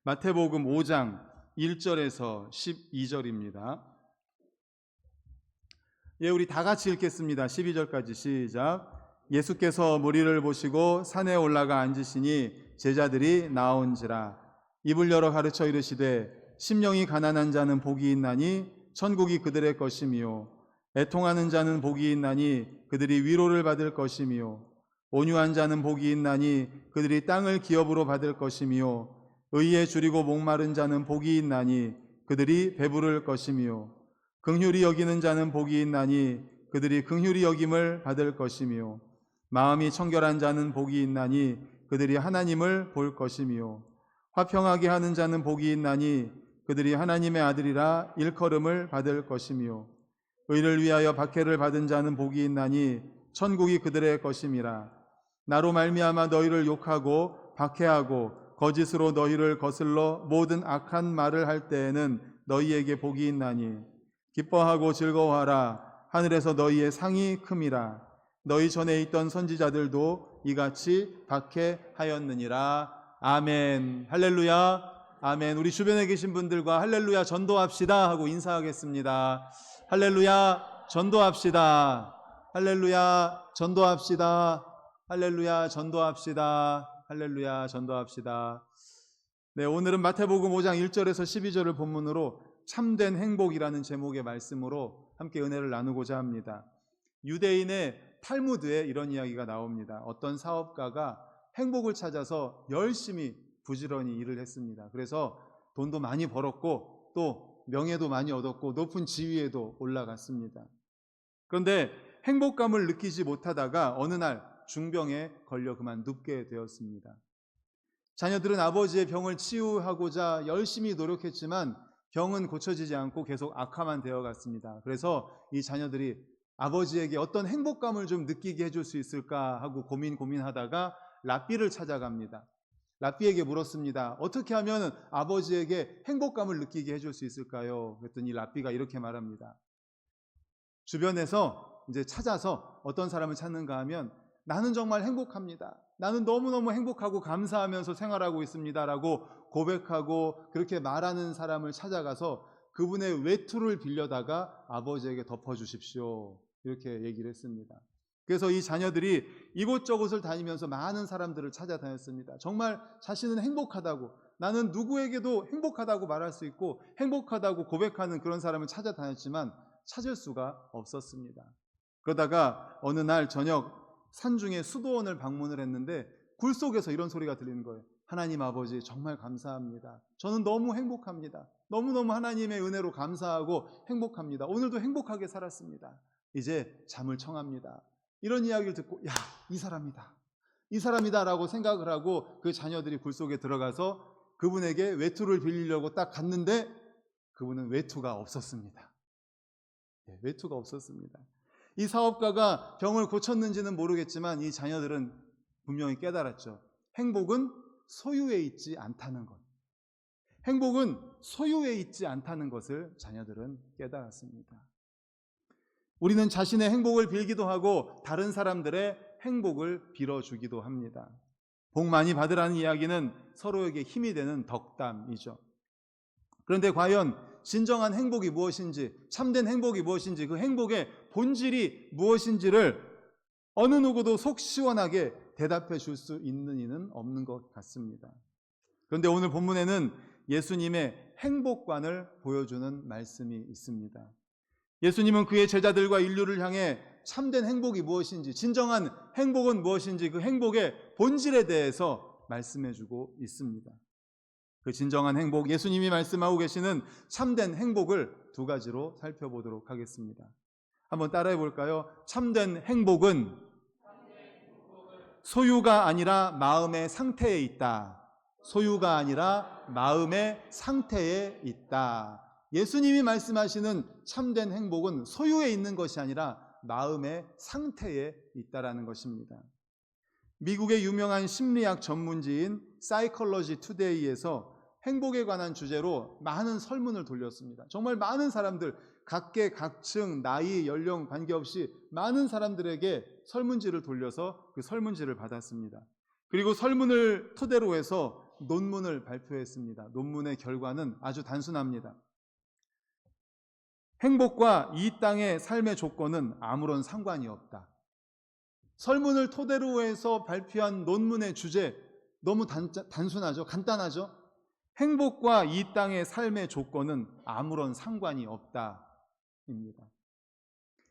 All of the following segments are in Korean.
마태복음 5장 1절에서 12절입니다. 우리 다 같이 읽겠습니다. 12절까지 시작. 예수께서 무리를 보시고 산에 올라가 앉으시니 제자들이 나온지라. 입을 열어 가르쳐 이르시되 심령이 가난한 자는 복이 있나니 천국이 그들의 것이며 애통하는 자는 복이 있나니 그들이 위로를 받을 것이며 온유한 자는 복이 있나니 그들이 땅을 기업으로 받을 것이며 의에 줄이고 목마른 자는 복이 있나니 그들이 배부를 것이며 긍휼히 여기는 자는 복이 있나니 그들이 긍휼히 여김을 받을 것이며 마음이 청결한 자는 복이 있나니 그들이 하나님을 볼 것이며 화평하게 하는 자는 복이 있나니 그들이 하나님의 아들이라 일컬음을 받을 것이며 의를 위하여 박해를 받은 자는 복이 있나니 천국이 그들의 것임이라. 나로 말미암아 너희를 욕하고 박해하고 거짓으로 너희를 거슬러 모든 악한 말을 할 때에는 너희에게 복이 있나니 기뻐하고 즐거워하라. 하늘에서 너희의 상이 큼이라. 너희 전에 있던 선지자들도 이같이 박해하였느니라. 아멘. 할렐루야. 아멘. 우리 주변에 계신 분들과 할렐루야 전도합시다 하고 인사하겠습니다. 할렐루야 전도합시다. 할렐루야 전도합시다. 할렐루야 전도합시다. 할렐루야 전도합시다. 네, 오늘은 마태복음 5장 1절에서 12절을 본문으로 참된 행복이라는 제목의 말씀으로 함께 은혜를 나누고자 합니다. 유대인의 탈무드에 이런 이야기가 나옵니다. 어떤 사업가가 행복을 찾아서 열심히 부지런히 일을 했습니다. 그래서 돈도 많이 벌었고 또 명예도 많이 얻었고 높은 지위에도 올라갔습니다. 그런데 행복감을 느끼지 못하다가 어느 날 중병에 걸려 그만 눕게 되었습니다. 자녀들은 아버지의 병을 치유하고자 열심히 노력했지만 병은 고쳐지지 않고 계속 악화만 되어갔습니다. 그래서 이 자녀들이 아버지에게 어떤 행복감을 좀 느끼게 해줄 수 있을까 하고 고민하다가 랍비를 찾아갑니다. 랍비에게 물었습니다. 어떻게 하면 아버지에게 행복감을 느끼게 해줄 수 있을까요? 그랬더니 랍비가 이렇게 말합니다. 주변에서 이제 찾아서 어떤 사람을 찾는가 하면 나는 정말 행복합니다. 나는 너무너무 행복하고 감사하면서 생활하고 있습니다 라고 고백하고 그렇게 말하는 사람을 찾아가서 그분의 외투를 빌려다가 아버지에게 덮어주십시오 이렇게 얘기를 했습니다. 그래서 이 자녀들이 이곳저곳을 다니면서 많은 사람들을 찾아다녔습니다. 정말 자신은 행복하다고, 나는 누구에게도 행복하다고 말할 수 있고 행복하다고 고백하는 그런 사람을 찾아다녔지만 찾을 수가 없었습니다. 그러다가 어느 날 저녁 산중에 수도원을 방문을 했는데 굴 속에서 이런 소리가 들리는 거예요. 하나님 아버지 정말 감사합니다. 저는 너무 행복합니다. 너무너무 하나님의 은혜로 감사하고 행복합니다. 오늘도 행복하게 살았습니다. 이제 잠을 청합니다. 이런 이야기를 듣고 이 사람이다 라고 생각을 하고 그 자녀들이 굴 속에 들어가서 그분에게 외투를 빌리려고 딱 갔는데 그분은 외투가 없었습니다. 외투가 없었습니다. 이 사업가가 병을 고쳤는지는 모르겠지만 이 자녀들은 분명히 깨달았죠. 행복은 소유에 있지 않다는 것. 행복은 소유에 있지 않다는 것을 자녀들은 깨달았습니다. 우리는 자신의 행복을 빌기도 하고 다른 사람들의 행복을 빌어주기도 합니다. 복 많이 받으라는 이야기는 서로에게 힘이 되는 덕담이죠. 그런데 과연 진정한 행복이 무엇인지, 참된 행복이 무엇인지, 그 행복의 본질이 무엇인지를 어느 누구도 속 시원하게 대답해 줄 수 있는 이는 없는 것 같습니다. 그런데 오늘 본문에는 예수님의 행복관을 보여주는 말씀이 있습니다. 예수님은 그의 제자들과 인류를 향해 참된 행복이 무엇인지, 진정한 행복은 무엇인지 그 행복의 본질에 대해서 말씀해 주고 있습니다. 그 진정한 행복, 예수님이 말씀하고 계시는 참된 행복을 두 가지로 살펴보도록 하겠습니다. 한번 따라해 볼까요? 참된 행복은 소유가 아니라 마음의 상태에 있다. 소유가 아니라 마음의 상태에 있다. 예수님이 말씀하시는 참된 행복은 소유에 있는 것이 아니라 마음의 상태에 있다라는 것입니다. 미국의 유명한 심리학 전문지인 사이콜로지 투데이에서 행복에 관한 주제로 많은 설문을 돌렸습니다. 정말 많은 사람들, 각계각층, 나이, 연령 관계없이 많은 사람들에게 설문지를 돌려서 그 설문지를 받았습니다. 그리고 설문을 토대로 해서 논문을 발표했습니다. 논문의 결과는 아주 단순합니다. 행복과 이 땅의 삶의 조건은 아무런 상관이 없다. 설문을 토대로 해서 발표한 논문의 주제, 너무 단순하죠? 간단하죠? 행복과 이 땅의 삶의 조건은 아무런 상관이 없다입니다.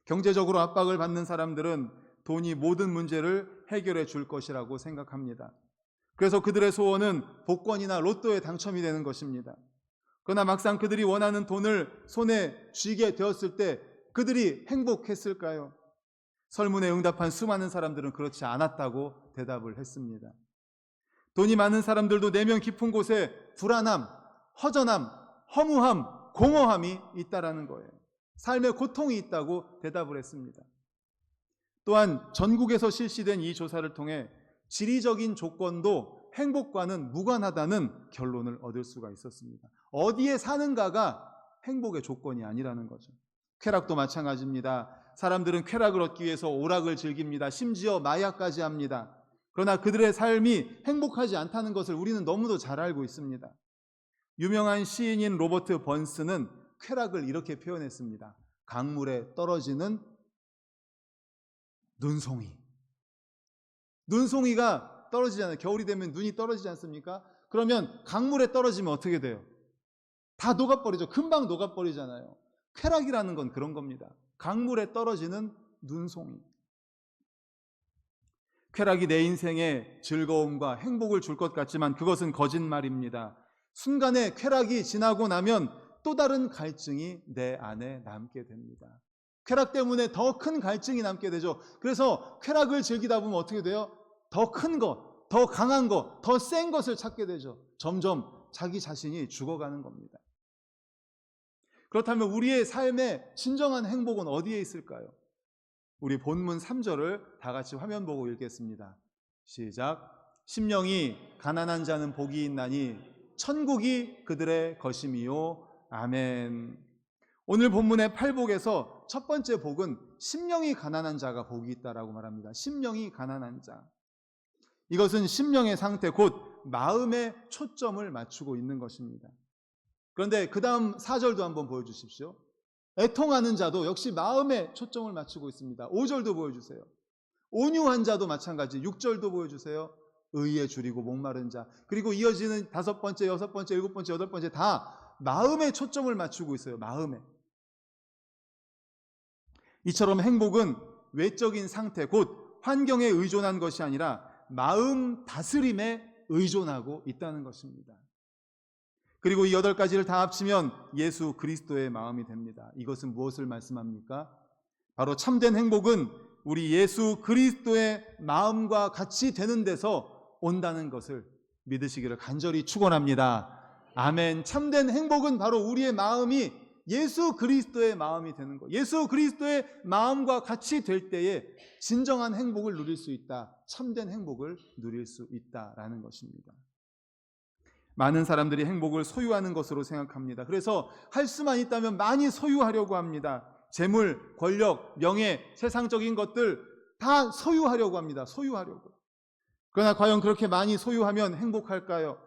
경제적으로 압박을 받는 사람들은 돈이 모든 문제를 해결해 줄 것이라고 생각합니다. 그래서 그들의 소원은 복권이나 로또에 당첨이 되는 것입니다. 그러나 막상 그들이 원하는 돈을 손에 쥐게 되었을 때 그들이 행복했을까요? 설문에 응답한 수많은 사람들은 그렇지 않았다고 대답을 했습니다. 돈이 많은 사람들도 내면 깊은 곳에 불안함, 허전함, 허무함, 공허함이 있다라는 거예요. 삶의 고통이 있다고 대답을 했습니다. 또한 전국에서 실시된 이 조사를 통해 지리적인 조건도 행복과는 무관하다는 결론을 얻을 수가 있었습니다. 어디에 사는가가 행복의 조건이 아니라는 거죠. 쾌락도 마찬가지입니다. 사람들은 쾌락을 얻기 위해서 오락을 즐깁니다. 심지어 마약까지 합니다. 그러나 그들의 삶이 행복하지 않다는 것을 우리는 너무도 잘 알고 있습니다. 유명한 시인인 로버트 번스는 쾌락을 이렇게 표현했습니다. 강물에 떨어지는 눈송이. 눈송이가 떨어지잖아요. 겨울이 되면 눈이 떨어지지 않습니까? 그러면 강물에 떨어지면 어떻게 돼요? 다 녹아버리죠. 금방 녹아버리잖아요. 쾌락이라는 건 그런 겁니다. 강물에 떨어지는 눈송이. 쾌락이 내 인생에 즐거움과 행복을 줄 것 같지만 그것은 거짓말입니다. 순간에 쾌락이 지나고 나면 또 다른 갈증이 내 안에 남게 됩니다. 쾌락 때문에 더 큰 갈증이 남게 되죠. 그래서 쾌락을 즐기다 보면 어떻게 돼요? 더 큰 것, 더 강한 것, 더 센 것을 찾게 되죠. 점점 자기 자신이 죽어가는 겁니다. 그렇다면 우리의 삶의 진정한 행복은 어디에 있을까요? 우리 본문 3절을 다 같이 화면 보고 읽겠습니다. 시작. 심령이 가난한 자는 복이 있나니 천국이 그들의 것임이요. 아멘. 오늘 본문의 팔복에서 첫 번째 복은 심령이 가난한 자가 복이 있다라고 말합니다. 심령이 가난한 자. 이것은 심령의 상태, 곧 마음에 초점을 맞추고 있는 것입니다. 그런데 그 다음 4절도 한번 보여주십시오. 애통하는 자도 역시 마음에 초점을 맞추고 있습니다. 5절도 보여주세요. 온유한 자도 마찬가지. 6절도 보여주세요. 의에 줄이고 목마른 자. 그리고 이어지는 5번째, 6번째, 7번째, 8번째 다 마음에 초점을 맞추고 있어요. 마음에. 이처럼 행복은 외적인 상태, 곧 환경에 의존한 것이 아니라 마음 다스림에 의존하고 있다는 것입니다. 그리고 이 8가지를 다 합치면 예수 그리스도의 마음이 됩니다. 이것은 무엇을 말씀합니까? 바로 참된 행복은 우리 예수 그리스도의 마음과 같이 되는 데서 온다는 것을 믿으시기를 간절히 축원합니다. 아멘. 참된 행복은 바로 우리의 마음이 예수 그리스도의 마음이 되는 것. 예수 그리스도의 마음과 같이 될 때에 진정한 행복을 누릴 수 있다. 참된 행복을 누릴 수 있다라는 것입니다. 많은 사람들이 행복을 소유하는 것으로 생각합니다. 그래서 할 수만 있다면 많이 소유하려고 합니다. 재물, 권력, 명예, 세상적인 것들 다 소유하려고 합니다. 소유하려고. 그러나 과연 그렇게 많이 소유하면 행복할까요?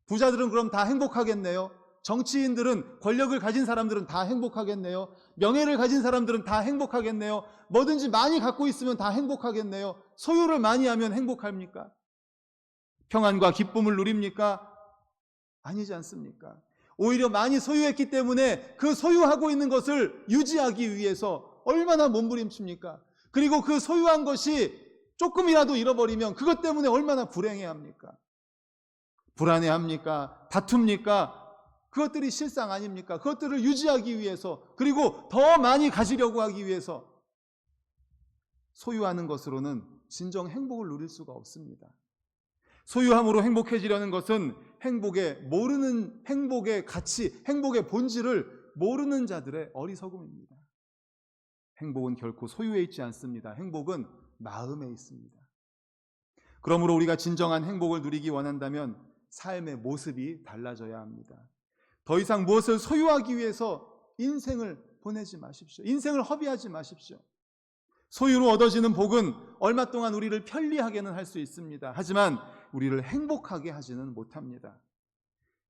부자들은 그럼 다 행복하겠네요? 정치인들은, 권력을 가진 사람들은 다 행복하겠네요? 명예를 가진 사람들은 다 행복하겠네요? 뭐든지 많이 갖고 있으면 다 행복하겠네요? 소유를 많이 하면 행복합니까? 평안과 기쁨을 누립니까? 아니지 않습니까? 오히려 많이 소유했기 때문에 그 소유하고 있는 것을 유지하기 위해서 얼마나 몸부림칩니까? 그리고 그 소유한 것이 조금이라도 잃어버리면 그것 때문에 얼마나 불행해합니까? 불안해합니까? 다툽니까? 그것들이 실상 아닙니까? 그것들을 유지하기 위해서, 그리고 더 많이 가지려고 하기 위해서 소유하는 것으로는 진정 행복을 누릴 수가 없습니다. 소유함으로 행복해지려는 것은 행복의 가치, 행복의 본질을 모르는 자들의 어리석음입니다. 행복은 결코 소유에 있지 않습니다. 행복은 마음에 있습니다. 그러므로 우리가 진정한 행복을 누리기 원한다면 삶의 모습이 달라져야 합니다. 더 이상 무엇을 소유하기 위해서 인생을 보내지 마십시오. 인생을 허비하지 마십시오. 소유로 얻어지는 복은 얼마 동안 우리를 편리하게는 할 수 있습니다. 하지만 우리를 행복하게 하지는 못합니다.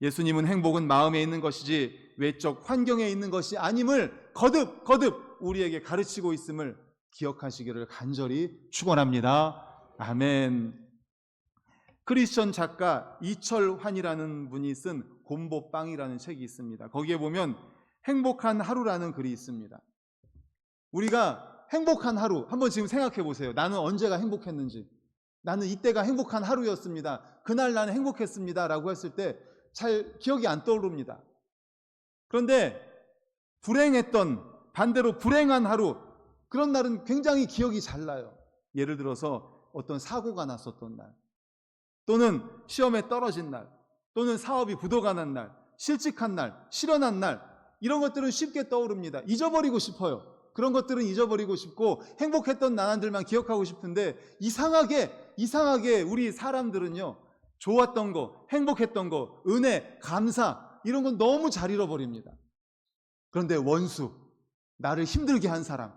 예수님은 행복은 마음에 있는 것이지 외적 환경에 있는 것이 아님을 거듭 우리에게 가르치고 있음을 기억하시기를 간절히 축원합니다. 아멘. 크리스천 작가 이철환이라는 분이 쓴 곰보빵이라는 책이 있습니다. 거기에 보면 행복한 하루라는 글이 있습니다. 우리가 행복한 하루 한번 지금 생각해 보세요. 나는 언제가 행복했는지, 나는 이때가 행복한 하루였습니다, 그날 나는 행복했습니다 라고 했을 때 잘 기억이 안 떠오릅니다. 그런데 반대로 불행한 하루, 그런 날은 굉장히 기억이 잘 나요. 예를 들어서 어떤 사고가 났었던 날, 또는 시험에 떨어진 날, 또는 사업이 부도가 난 날, 실직한 날, 실현한 날, 이런 것들은 쉽게 떠오릅니다. 잊어버리고 싶어요. 그런 것들은 잊어버리고 싶고 행복했던 나날들만 기억하고 싶은데 이상하게 우리 사람들은요, 좋았던 거, 행복했던 거, 은혜, 감사, 이런 건 너무 잘 잃어버립니다. 그런데 원수, 나를 힘들게 한 사람,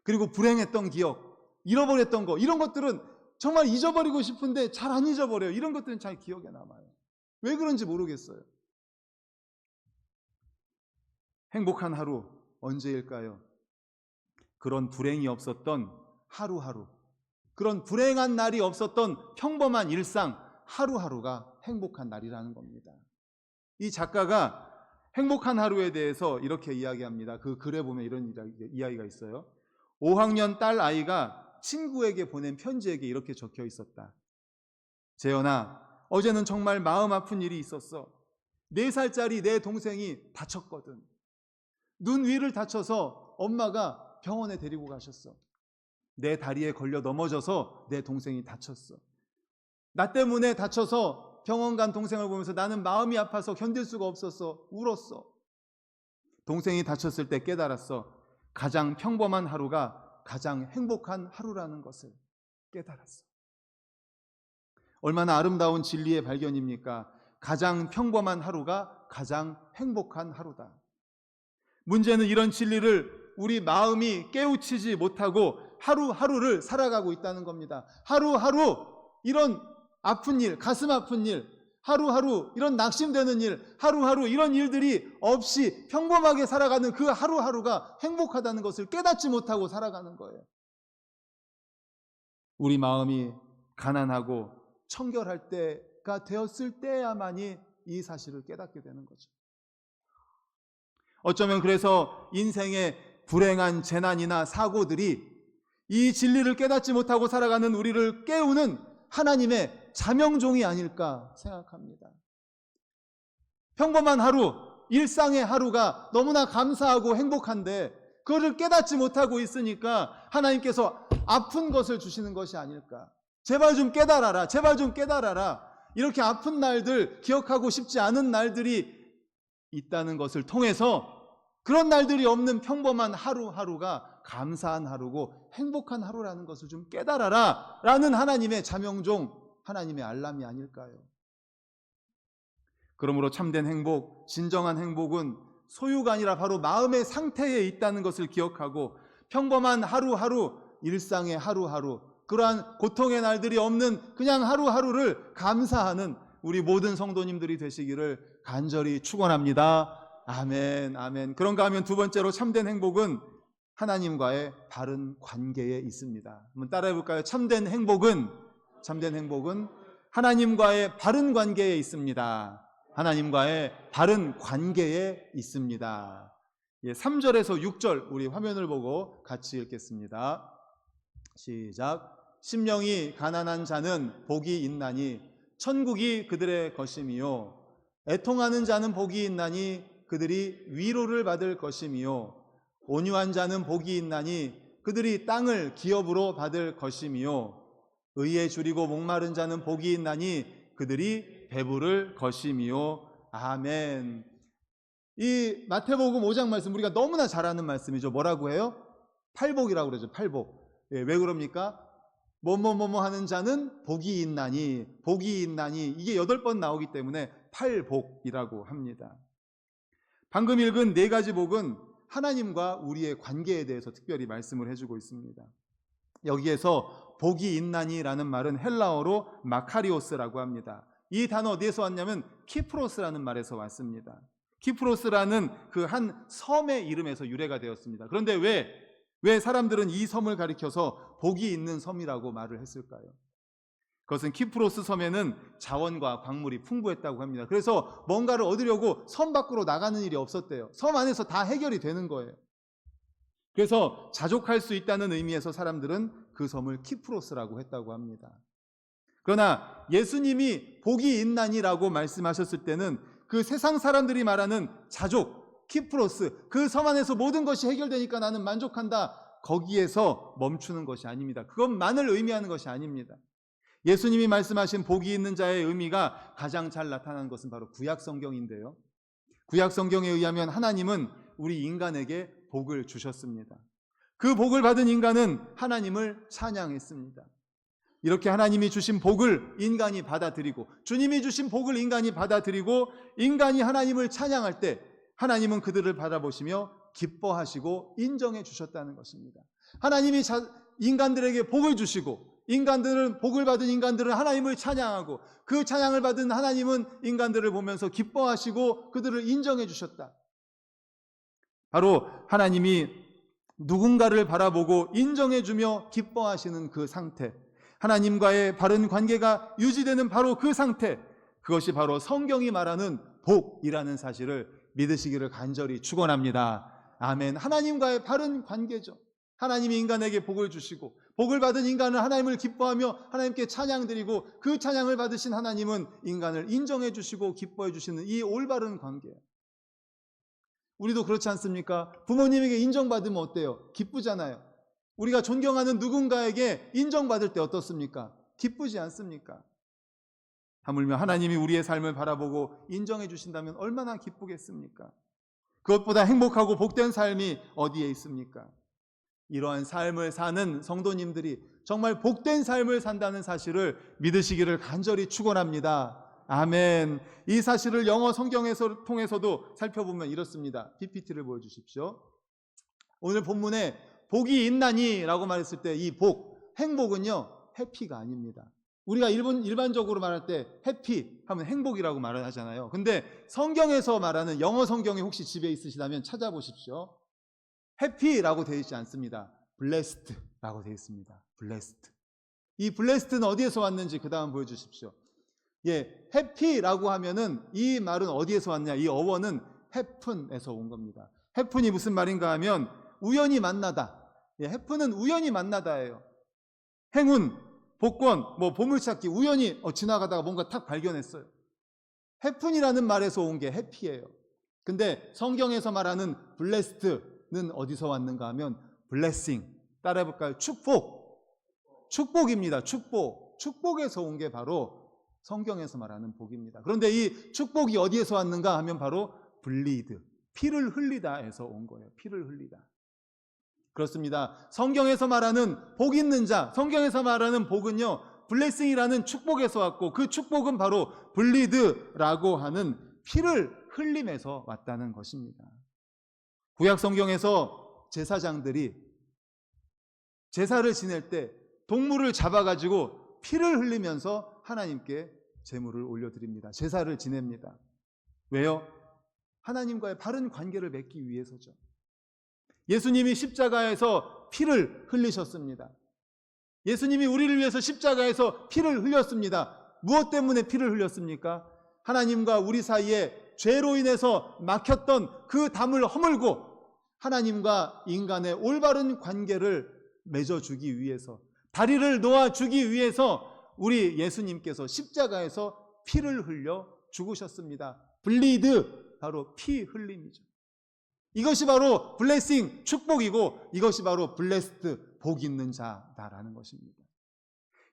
그리고 불행했던 기억, 잃어버렸던 거, 이런 것들은 정말 잊어버리고 싶은데 잘 안 잊어버려요. 이런 것들은 잘 기억에 남아요. 왜 그런지 모르겠어요. 행복한 하루 언제일까요? 그런 불행이 없었던 하루하루, 그런 불행한 날이 없었던 평범한 일상 하루하루가 행복한 날이라는 겁니다. 이 작가가 행복한 하루에 대해서 이렇게 이야기합니다. 그 글에 보면 이런 이야기가 있어요. 5학년 딸 아이가 친구에게 보낸 편지에 이렇게 적혀 있었다. 재현아, 어제는 정말 마음 아픈 일이 있었어. 4살짜리 내 동생이 다쳤거든. 눈 위를 다쳐서 엄마가 병원에 데리고 가셨어. 내 다리에 걸려 넘어져서 내 동생이 다쳤어. 나 때문에 다쳐서 병원 간 동생을 보면서 나는 마음이 아파서 견딜 수가 없었어. 울었어. 동생이 다쳤을 때 깨달았어. 가장 평범한 하루가 가장 행복한 하루라는 것을 깨달았어. 얼마나 아름다운 진리의 발견입니까? 가장 평범한 하루가 가장 행복한 하루다. 문제는 이런 진리를 우리 마음이 깨우치지 못하고 하루하루를 살아가고 있다는 겁니다. 하루하루 이런 아픈 일, 가슴 아픈 일, 하루하루 이런 낙심되는 일, 하루하루 이런 일들이 없이 평범하게 살아가는 그 하루하루가 행복하다는 것을 깨닫지 못하고 살아가는 거예요. 우리 마음이 가난하고 청결할 때가 되었을 때야만이 이 사실을 깨닫게 되는 거죠. 어쩌면 그래서 인생의 불행한 재난이나 사고들이 이 진리를 깨닫지 못하고 살아가는 우리를 깨우는 하나님의 자명종이 아닐까 생각합니다. 평범한 하루, 일상의 하루가 너무나 감사하고 행복한데 그거를 깨닫지 못하고 있으니까 하나님께서 아픈 것을 주시는 것이 아닐까. 제발 좀 깨달아라, 제발 좀 깨달아라. 이렇게 아픈 날들, 기억하고 싶지 않은 날들이 있다는 것을 통해서 그런 날들이 없는 평범한 하루하루가 감사한 하루고 행복한 하루라는 것을 좀 깨달아라 라는 하나님의 자명종, 하나님의 알람이 아닐까요? 그러므로 참된 행복, 진정한 행복은 소유가 아니라 바로 마음의 상태에 있다는 것을 기억하고 평범한 하루하루, 일상의 하루하루, 그러한 고통의 날들이 없는 그냥 하루하루를 감사하는 우리 모든 성도님들이 되시기를 간절히 축원합니다. 아멘, 아멘. 그런가 하면 두 번째로 참된 행복은 하나님과의 바른 관계에 있습니다. 한번 따라해 볼까요? 참된 행복은 하나님과의 바른 관계에 있습니다. 하나님과의 바른 관계에 있습니다. 3절에서 6절 우리 화면을 보고 같이 읽겠습니다. 시작. 심령이 가난한 자는 복이 있나니 천국이 그들의 것임이요, 애통하는 자는 복이 있나니 그들이 위로를 받을 것임이요, 온유한 자는 복이 있나니 그들이 땅을 기업으로 받을 것임이요, 의에 줄이고 목마른 자는 복이 있나니 그들이 배부를 것임이요. 아멘. 이 마태복음 5장 말씀 우리가 너무나 잘 아는 말씀이죠. 뭐라고 해요? 팔복이라고 그러죠. 팔복. 왜 그럽니까? 뭐뭐뭐뭐 하는 자는 복이 있나니, 복이 있나니, 이게 8번 나오기 때문에 팔복이라고 합니다. 방금 읽은 4가지 복은 하나님과 우리의 관계에 대해서 특별히 말씀을 해주고 있습니다. 여기에서 복이 있나니라는 말은 헬라어로 마카리오스라고 합니다. 이 단어 어디에서 왔냐면 키프로스라는 말에서 왔습니다. 키프로스라는 그 한 섬의 이름에서 유래가 되었습니다. 그런데 왜 사람들은 이 섬을 가리켜서 복이 있는 섬이라고 말을 했을까요? 그것은 키프로스 섬에는 자원과 광물이 풍부했다고 합니다. 그래서 뭔가를 얻으려고 섬 밖으로 나가는 일이 없었대요. 섬 안에서 다 해결이 되는 거예요. 그래서 자족할 수 있다는 의미에서 사람들은 그 섬을 키프로스라고 했다고 합니다. 그러나 예수님이 복이 있나니라고 말씀하셨을 때는 그 세상 사람들이 말하는 자족, 키프로스, 그 섬 안에서 모든 것이 해결되니까 나는 만족한다, 거기에서 멈추는 것이 아닙니다. 그것만을 의미하는 것이 아닙니다. 예수님이 말씀하신 복이 있는 자의 의미가 가장 잘 나타나는 것은 바로 구약 성경인데요. 구약 성경에 의하면 하나님은 우리 인간에게 복을 주셨습니다. 그 복을 받은 인간은 하나님을 찬양했습니다. 이렇게 하나님이 주신 복을 인간이 받아들이고, 주님이 주신 복을 인간이 받아들이고, 인간이 하나님을 찬양할 때 하나님은 그들을 바라보시며 기뻐하시고 인정해 주셨다는 것입니다. 하나님이 인간들에게 복을 주시고, 인간들은 복을 받은 인간들은 하나님을 찬양하고, 그 찬양을 받은 하나님은 인간들을 보면서 기뻐하시고 그들을 인정해 주셨다. 바로 하나님이 누군가를 바라보고 인정해 주며 기뻐하시는 그 상태, 하나님과의 바른 관계가 유지되는 바로 그 상태, 그것이 바로 성경이 말하는 복이라는 사실을 믿으시기를 간절히 축원합니다. 아멘. 하나님과의 바른 관계죠. 하나님이 인간에게 복을 주시고, 복을 받은 인간은 하나님을 기뻐하며 하나님께 찬양드리고, 그 찬양을 받으신 하나님은 인간을 인정해 주시고 기뻐해 주시는 이 올바른 관계예요. 우리도 그렇지 않습니까? 부모님에게 인정받으면 어때요? 기쁘잖아요. 우리가 존경하는 누군가에게 인정받을 때 어떻습니까? 기쁘지 않습니까? 하물며 하나님이 우리의 삶을 바라보고 인정해 주신다면 얼마나 기쁘겠습니까? 그것보다 행복하고 복된 삶이 어디에 있습니까? 이러한 삶을 사는 성도님들이 정말 복된 삶을 산다는 사실을 믿으시기를 간절히 축원합니다. 아멘. 이 사실을 영어 성경에서 통해서도 살펴보면 이렇습니다. PPT를 보여주십시오. 오늘 본문에 복이 있나니 라고 말했을 때 이 복, 행복은요, 해피가 아닙니다. 우리가 일반적으로 말할 때 해피 하면 행복이라고 말을 하잖아요. 근데 성경에서 말하는, 영어 성경에 혹시 집에 있으시다면 찾아보십시오. 해피라고 되어 있지 않습니다. blessed라고 되어 있습니다. blessed. 이 blessed는 어디에서 왔는지 그 다음 보여주십시오. 예, 해피라고 하면은 이 말은 어디에서 왔냐? 이 어원은 happen에서 온 겁니다. happen이 무슨 말인가 하면 우연히 만나다. 예, happen은 우연히 만나다예요. 행운, 복권, 보물찾기, 우연히 지나가다가 뭔가 탁 발견했어요. happen이라는 말에서 온 게 해피예요. 근데 성경에서 말하는 blessed는 어디서 왔는가 하면 blessing, 따라해볼까요? 축복입니다. 축복에서 온 게 바로 성경에서 말하는 복입니다. 그런데 이 축복이 어디에서 왔는가 하면 바로 bleed, 피를 흘리다에서 온 거예요. 피를 흘리다. 그렇습니다. 성경에서 말하는 복 있는 자, 성경에서 말하는 복은요, 블레싱이라는 축복에서 왔고, 그 축복은 바로 bleed라고 하는 피를 흘림에서 왔다는 것입니다. 구약 성경에서 제사장들이 제사를 지낼 때 동물을 잡아가지고 피를 흘리면서 하나님께 제물을 올려드립니다. 제사를 지냅니다. 왜요? 하나님과의 바른 관계를 맺기 위해서죠. 예수님이 십자가에서 피를 흘리셨습니다. 예수님이 우리를 위해서 십자가에서 피를 흘렸습니다. 무엇 때문에 피를 흘렸습니까? 하나님과 우리 사이에 죄로 인해서 막혔던 그 담을 허물고 하나님과 인간의 올바른 관계를 맺어주기 위해서, 다리를 놓아주기 위해서 우리 예수님께서 십자가에서 피를 흘려 죽으셨습니다. 블리드, 바로 피 흘림이죠. 이것이 바로 블레싱, 축복이고, 이것이 바로 블레스드, 복 있는 자다라는 것입니다.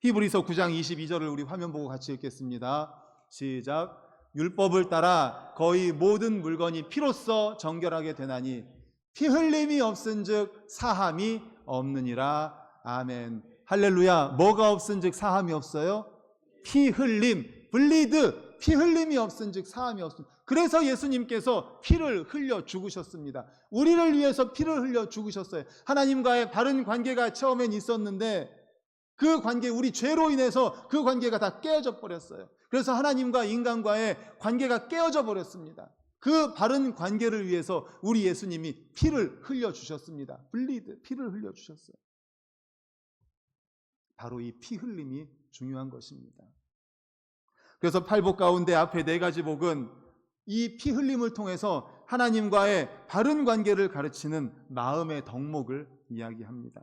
히브리서 9장 22절을 우리 화면 보고 같이 읽겠습니다. 시작. 율법을 따라 거의 모든 물건이 피로써 정결하게 되나니 피 흘림이 없은즉 사함이 없느니라. 아멘. 할렐루야. 뭐가 없은즉 사함이 없어요? 피 흘림, 블리드, 피 흘림이 없은즉 사함이 없습니다. 그래서 예수님께서 피를 흘려 죽으셨습니다. 우리를 위해서 피를 흘려 죽으셨어요. 하나님과의 바른 관계가 처음엔 있었는데 그 관계, 우리 죄로 인해서 그 관계가 다 깨어져 버렸어요. 그래서 하나님과 인간과의 관계가 깨어져 버렸습니다. 그 바른 관계를 위해서 우리 예수님이 피를 흘려 주셨습니다. 블리드, 피를 흘려 주셨어요. 바로 이 피 흘림이 중요한 것입니다. 그래서 팔복 가운데 앞에 4가지 복은 이 피 흘림을 통해서 하나님과의 바른 관계를 가르치는 마음의 덕목을 이야기합니다.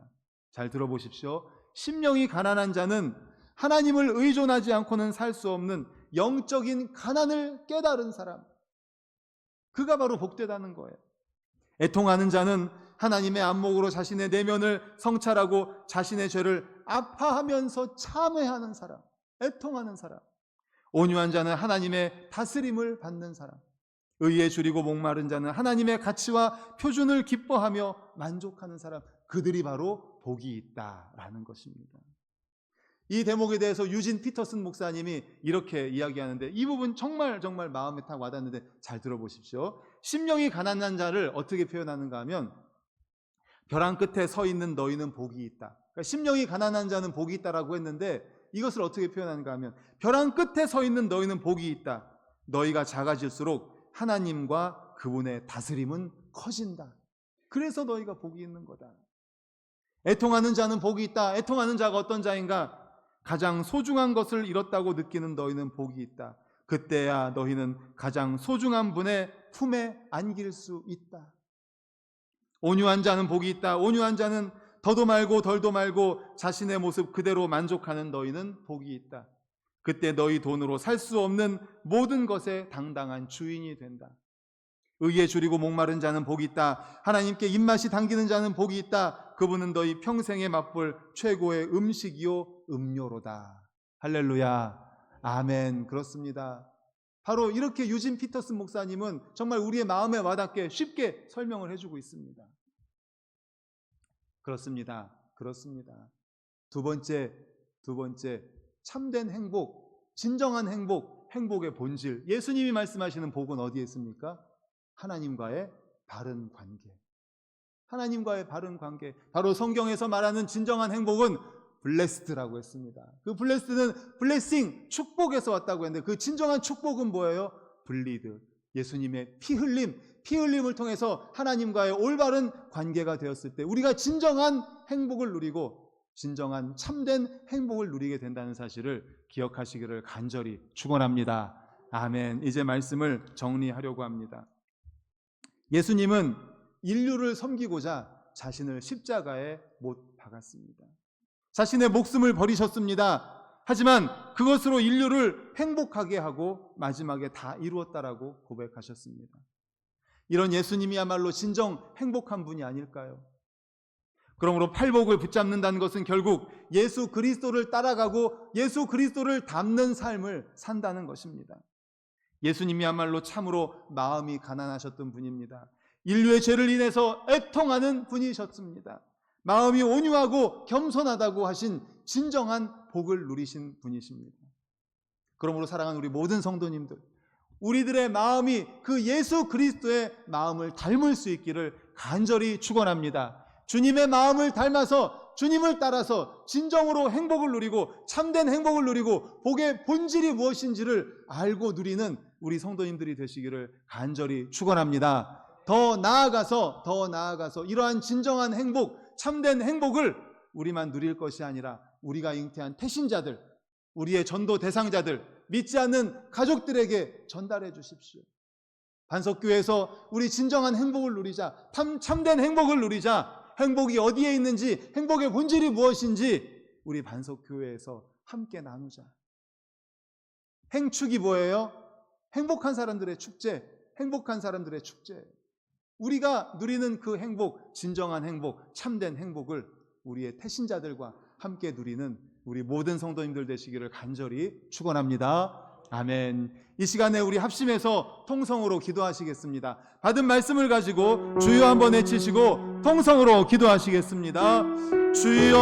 잘 들어보십시오. 심령이 가난한 자는 하나님을 의존하지 않고는 살 수 없는 영적인 가난을 깨달은 사람, 그가 바로 복되다는 거예요. 애통하는 자는 하나님의 안목으로 자신의 내면을 성찰하고 자신의 죄를 아파하면서 참회하는 사람, 애통하는 사람. 온유한 자는 하나님의 다스림을 받는 사람, 의에 줄이고 목마른 자는 하나님의 가치와 표준을 기뻐하며 만족하는 사람, 그들이 바로 복이 있다라는 것입니다. 이 대목에 대해서 유진 피터슨 목사님이 이렇게 이야기하는데, 이 부분 정말 마음에 딱 와닿는데 잘 들어보십시오. 심령이 가난한 자를 어떻게 표현하는가 하면, 벼랑 끝에 서 있는 너희는 복이 있다. 그러니까 심령이 가난한 자는 복이 있다라고 했는데, 이것을 어떻게 표현하는가 하면, 벼랑 끝에 서 있는 너희는 복이 있다. 너희가 작아질수록 하나님과 그분의 다스림은 커진다. 그래서 너희가 복이 있는 거다. 애통하는 자는 복이 있다. 애통하는 자가 어떤 자인가? 가장 소중한 것을 잃었다고 느끼는 너희는 복이 있다. 그때야 너희는 가장 소중한 분의 품에 안길 수 있다. 온유한 자는 복이 있다. 온유한 자는 더도 말고 덜도 말고 자신의 모습 그대로 만족하는 너희는 복이 있다. 그때 너희 돈으로 살 수 없는 모든 것의 당당한 주인이 된다. 의에 줄이고 목마른 자는 복이 있다. 하나님께 입맛이 당기는 자는 복이 있다. 그분은 너희 평생에 맛볼 최고의 음식이요 음료로다. 할렐루야, 아멘. 그렇습니다. 바로 이렇게 유진 피터슨 목사님은 정말 우리의 마음에 와닿게 쉽게 설명을 해주고 있습니다. 그렇습니다. 두 번째, 참된 행복, 진정한 행복, 행복의 본질. 예수님이 말씀하시는 복은 어디에 있습니까? 하나님과의 바른 관계. 하나님과의 바른 관계. 바로 성경에서 말하는 진정한 행복은 블레스드라고 했습니다. 그 블레스드는 블레싱, 축복에서 왔다고 했는데, 그 진정한 축복은 뭐예요? 블리드, 예수님의 피 흘림을 통해서 하나님과의 올바른 관계가 되었을 때 우리가 진정한 행복을 누리고 진정한 참된 행복을 누리게 된다는 사실을 기억하시기를 간절히 축원합니다. 아멘. 이제 말씀을 정리하려고 합니다. 예수님은 인류를 섬기고자 자신을 십자가에 못 박았습니다. 자신의 목숨을 버리셨습니다. 하지만 그것으로 인류를 행복하게 하고 마지막에 다 이루었다라고 고백하셨습니다. 이런 예수님이야말로 진정 행복한 분이 아닐까요? 그러므로 팔복을 붙잡는다는 것은 결국 예수 그리스도를 따라가고 예수 그리스도를 닮는 삶을 산다는 것입니다. 예수님이야말로 참으로 마음이 가난하셨던 분입니다. 인류의 죄를 인해서 애통하는 분이셨습니다. 마음이 온유하고 겸손하다고 하신 진정한 복을 누리신 분이십니다. 그러므로 사랑하는 우리 모든 성도님들, 우리들의 마음이 그 예수 그리스도의 마음을 닮을 수 있기를 간절히 축원합니다. 주님의 마음을 닮아서 주님을 따라서 진정으로 행복을 누리고 참된 행복을 누리고 복의 본질이 무엇인지를 알고 누리는 우리 성도님들이 되시기를 간절히 축원합니다. 더 나아가서 이러한 진정한 행복, 참된 행복을 우리만 누릴 것이 아니라 우리가 잉태한 태신자들, 우리의 전도 대상자들, 믿지 않는 가족들에게 전달해 주십시오. 반석교회에서 우리 진정한 행복을 누리자, 참된 행복을 누리자. 행복이 어디에 있는지, 행복의 본질이 무엇인지 우리 반석교회에서 함께 나누자. 행축이 뭐예요? 행복한 사람들의 축제, 행복한 사람들의 축제. 우리가 누리는 그 행복, 진정한 행복, 참된 행복을 우리의 태신자들과 함께 누리는 우리 모든 성도님들 되시기를 간절히 축원합니다. 아멘. 이 시간에 우리 합심해서 통성으로 기도하시겠습니다. 받은 말씀을 가지고 주여 한번 외치시고 통성으로 기도하시겠습니다. 주여